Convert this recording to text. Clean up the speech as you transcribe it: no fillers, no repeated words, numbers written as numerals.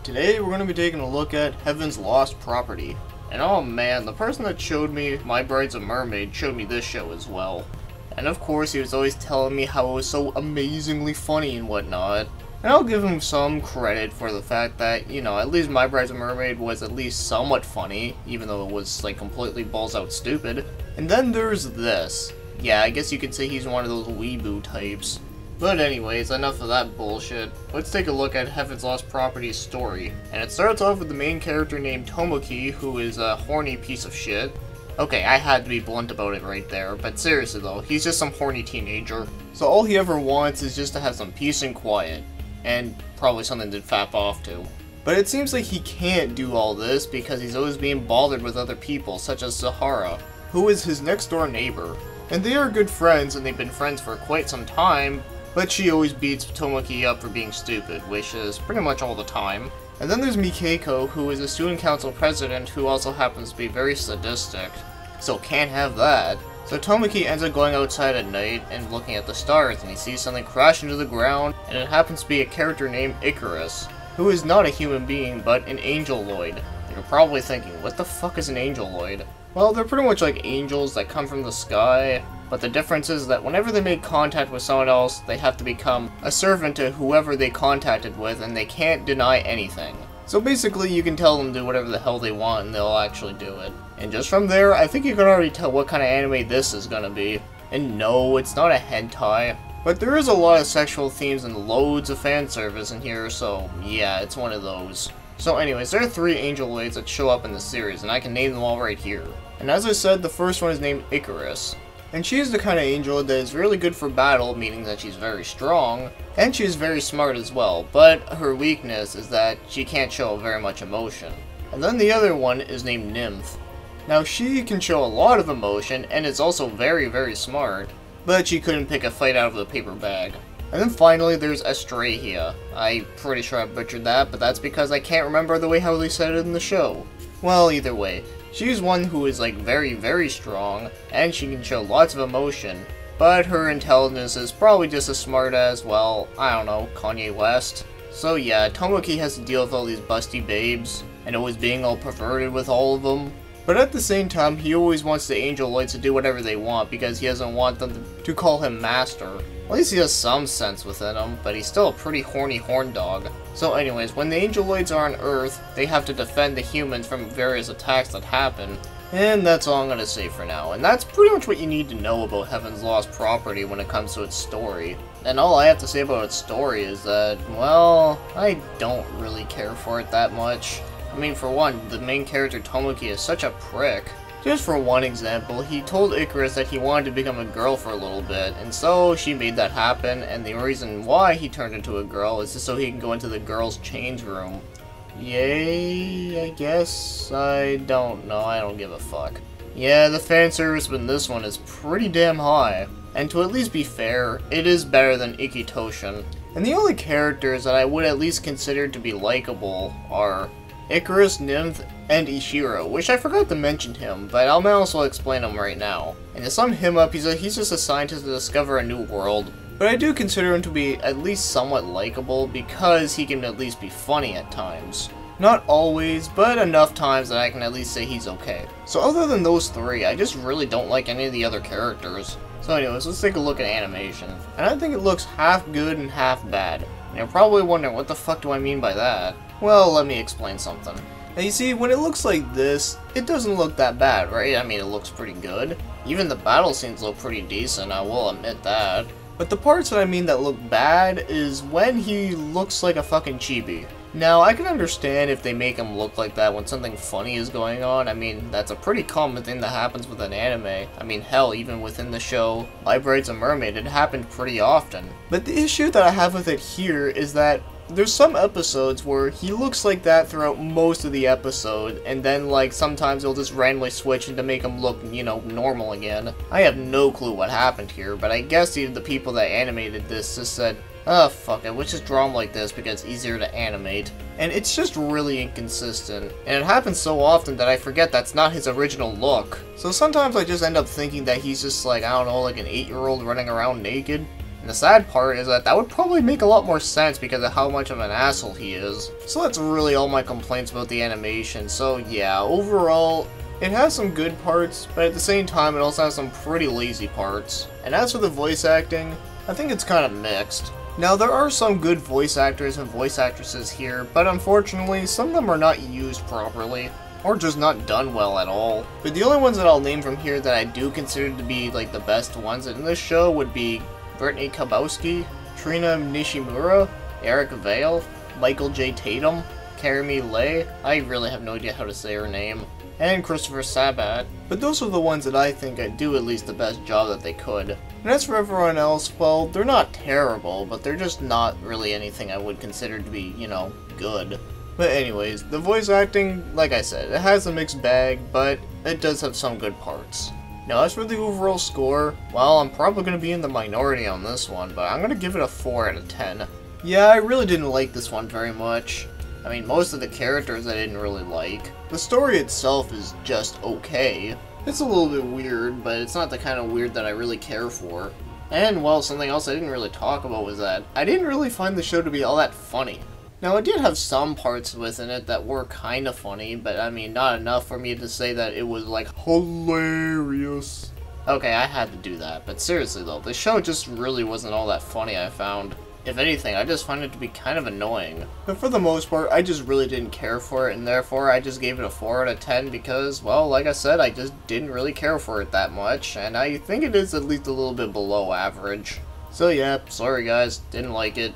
Today we're going to be taking a look at Heaven's Lost Property. And oh man, the person that showed me My Bride's a Mermaid showed me this show as well. And of course he was always telling me how it was so amazingly funny and whatnot. And I'll give him some credit for the fact that, you know, at least My Bride's a Mermaid was at least somewhat funny, even though it was like completely balls out stupid. And then there's this. Yeah, I guess you could say he's one of those weeboo types. But anyways, enough of that bullshit. Let's take a look at Heaven's Lost Property's story. And it starts off with the main character named Tomoki, who is a horny piece of shit. Okay, I had to be blunt about it right there, but seriously though, he's just some horny teenager. So all he ever wants is just to have some peace and quiet, and probably something to fap off to. But it seems like he can't do all this because he's always being bothered with other people, such as Sahara, who is his next door neighbor. And they are good friends, and they've been friends for quite some time, but she always beats Tomoki up for being stupid, which is pretty much all the time. And then there's Mikeiko, who is a student council president who also happens to be very sadistic. So can't have that. So Tomoki ends up going outside at night and looking at the stars, and he sees something crash into the ground, and it happens to be a character named Icarus, who is not a human being, but an angeloid. And you're probably thinking, what the fuck is an angeloid? Well, they're pretty much like angels that come from the sky, but the difference is that whenever they make contact with someone else, they have to become a servant to whoever they contacted with, and they can't deny anything. So basically, you can tell them to do whatever the hell they want, and they'll actually do it. And just from there, I think you can already tell what kind of anime this is gonna be. And no, it's not a hentai, but there is a lot of sexual themes and loads of fan service in here, so yeah, it's one of those. So anyways, there are 3 angeloids that show up in the series, and I can name them all right here. And as I said, the first one is named Icarus. And she is the kind of angel that is really good for battle, meaning that she's very strong, and she is very smart as well, but her weakness is that she can't show very much emotion. And then the other one is named Nymph. Now she can show a lot of emotion, and is also very, very smart, but she couldn't pick a fight out of the paper bag. And then finally there's Astraea. I'm pretty sure I butchered that, but that's because I can't remember the way how they said it in the show. Well, either way. She's one who is like very, very strong, and she can show lots of emotion, but her intelligence is probably just as smart as, well, I don't know, Kanye West. So yeah, Tomoki has to deal with all these busty babes, and always being all perverted with all of them. But at the same time, he always wants the angeloids to do whatever they want because he doesn't want them to call him master. At least he has some sense within him, but he's still a pretty horny horn dog. So anyways, when the angeloids are on Earth, they have to defend the humans from various attacks that happen. And that's all I'm going to say for now. And that's pretty much what you need to know about Heaven's Lost Property when it comes to its story. And all I have to say about its story is that, well, I don't really care for it that much. I mean, for one, the main character Tomoki is such a prick. Just for one example, he told Icarus that he wanted to become a girl for a little bit, and so she made that happen, and the reason why he turned into a girl is just so he can go into the girls' change room. Yay, I guess? I don't know, I don't give a fuck. Yeah, the fan service in this one is pretty damn high. And to at least be fair, it is better than Ikitoshin. And the only characters that I would at least consider to be likable are Icarus, Nymph, and Ishiro, which I forgot to mention him, but I'll also explain him right now. And to sum him up, he's just a scientist to discover a new world. But I do consider him to be at least somewhat likable because he can at least be funny at times. Not always, but enough times that I can at least say he's okay. So other than those 3, I just really don't like any of the other characters. So anyways, let's take a look at animation. And I think it looks half good and half bad. And you're probably wondering, what the fuck do I mean by that? Well, let me explain something. Now you see, when it looks like this, it doesn't look that bad, right? I mean, it looks pretty good. Even the battle scenes look pretty decent, I will admit that. But the parts that I mean that look bad is when he looks like a fucking chibi. Now, I can understand if they make him look like that when something funny is going on. I mean, that's a pretty common thing that happens with an anime. I mean, hell, even within the show My Bride's a Mermaid, it happened pretty often. But the issue that I have with it here is that there's some episodes where he looks like that throughout most of the episode, and then like sometimes they'll just randomly switch and to make him look, you know, normal again. I have no clue what happened here, but I guess even the people that animated this just said, oh fuck it, let's just draw him like this because it's easier to animate. And it's just really inconsistent, and it happens so often that I forget that's not his original look. So sometimes I just end up thinking that he's just like, I don't know, like an 8-year-old running around naked. And the sad part is that would probably make a lot more sense because of how much of an asshole he is. So that's really all my complaints about the animation. So yeah, overall, it has some good parts, but at the same time it also has some pretty lazy parts. And as for the voice acting, I think it's kind of mixed. Now there are some good voice actors and voice actresses here, but unfortunately some of them are not used properly, or just not done well at all. But the only ones that I'll name from here that I do consider to be like the best ones in this show would be Brittany Kabowski, Trina Nishimura, Eric Vale, Michael J. Tatum, Karimi Lay, I really have no idea how to say her name, and Christopher Sabat. But those are the ones that I think I do at least the best job that they could. And as for everyone else, well, they're not terrible, but they're just not really anything I would consider to be, you know, good. But anyways, the voice acting, like I said, it has a mixed bag, but it does have some good parts. Now as for the overall score, well, I'm probably going to be in the minority on this one, but I'm going to give it a 4 out of 10. Yeah, I really didn't like this one very much. I mean, most of the characters I didn't really like. The story itself is just okay. It's a little bit weird, but it's not the kind of weird that I really care for. And, well, something else I didn't really talk about was that I didn't really find the show to be all that funny. Now, it did have some parts within it that were kind of funny, but I mean, not enough for me to say that it was, like, hilarious. Okay, I had to do that, but seriously though, the show just really wasn't all that funny, I found. If anything, I just find it to be kind of annoying. But for the most part, I just really didn't care for it, and therefore I just gave it a 4 out of 10 because, well, like I said, I just didn't really care for it that much, and I think it is at least a little bit below average. So yeah, sorry guys, didn't like it.